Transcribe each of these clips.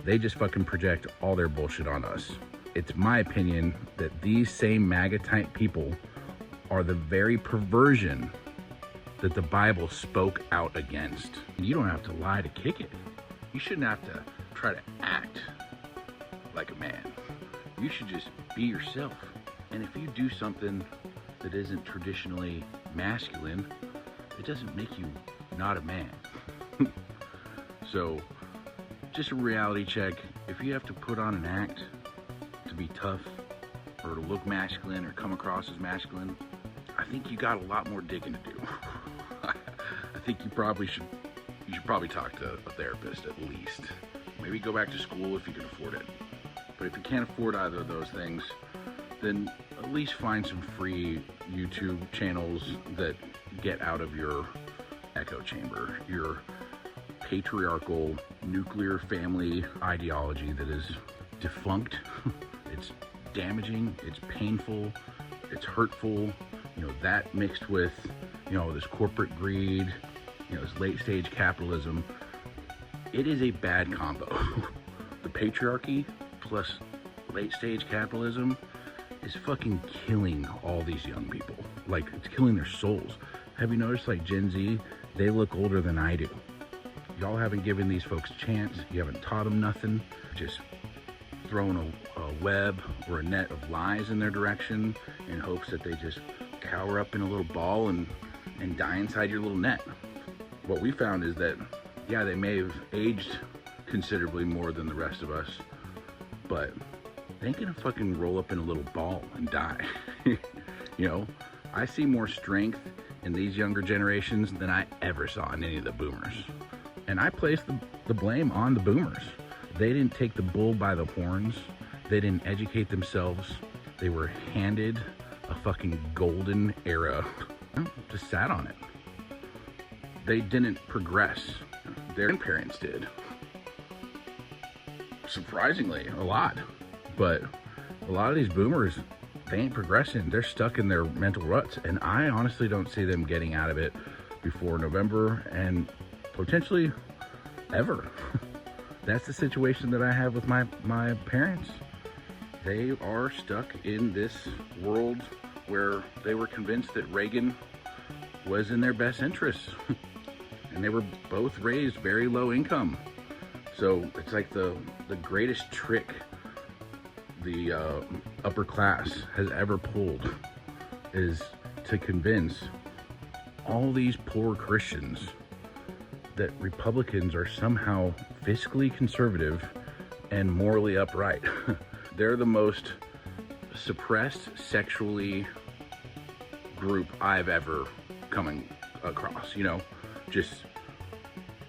They just fucking project all their bullshit on us. It's my opinion that these same MAGA type people are the very perversion that the Bible spoke out against. You don't have to lie to kick it. You shouldn't have to try to act like a man. You should just be yourself. And if you do something that isn't traditionally masculine, it doesn't make you not a man. So, just a reality check. If you have to put on an act to be tough or to look masculine or come across as masculine, I think you got a lot more digging to do. I think you should probably talk to a therapist at least. Maybe go back to school if you can afford it. But if you can't afford either of those things, then at least find some free YouTube channels that get out of your echo chamber, your patriarchal nuclear family ideology that is defunct. It's damaging, it's painful, it's hurtful. You know, that mixed with, you know, this corporate greed, you know, this late stage capitalism, it is a bad combo. The patriarchy plus late stage capitalism is fucking killing all these young people. Like, it's killing their souls. Have you noticed, like, Gen Z, they look older than I do. Y'all haven't given these folks a chance. You haven't taught them nothing. Just throwing a web or a net of lies in their direction in hopes that they just cower up in a little ball and die inside your little net. What we found is that, yeah, they may have aged considerably more than the rest of us, but they ain't gonna fucking roll up in a little ball and die. You know, I see more strength in these younger generations than I ever saw in any of the boomers. And I place the blame on the boomers. They didn't take the bull by the horns. They didn't educate themselves. They were handed a fucking golden era. Just sat on it. They didn't progress. Their parents did. Surprisingly, a lot. But a lot of these boomers, they ain't progressing. They're stuck in their mental ruts. And I honestly don't see them getting out of it before November and potentially ever. That's the situation that I have with my parents. They are stuck in this world where they were convinced that Reagan was in their best interests. And they were both raised very low income. So it's like the greatest trick the upper class has ever pulled is to convince all these poor Christians that Republicans are somehow fiscally conservative and morally upright. They're the most suppressed sexually group I've ever come across, you know, just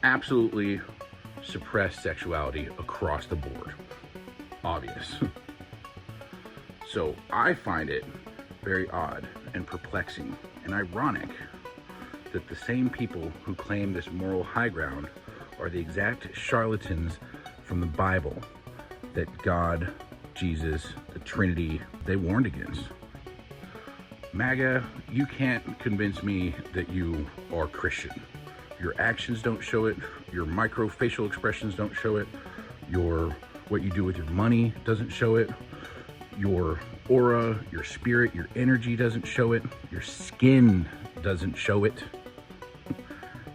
absolutely suppressed sexuality across the board. Obvious. So I find it very odd and perplexing and ironic that the same people who claim this moral high ground are the exact charlatans from the Bible that God, Jesus, the Trinity, they warned against. MAGA, you can't convince me that you are Christian. Your actions don't show it. Your micro-facial expressions don't show it. What you do with your money doesn't show it. Your aura, your spirit, your energy doesn't show it. Your skin doesn't show it.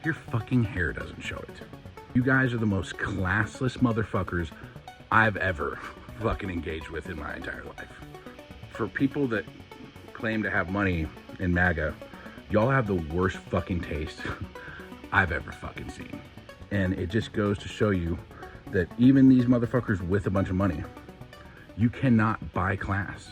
Your fucking hair doesn't show it. You guys are the most classless motherfuckers I've ever fucking engaged with in my entire life. For people that claim to have money in MAGA, y'all have the worst fucking taste I've ever fucking seen. And it just goes to show you that even these motherfuckers with a bunch of money, you cannot buy class.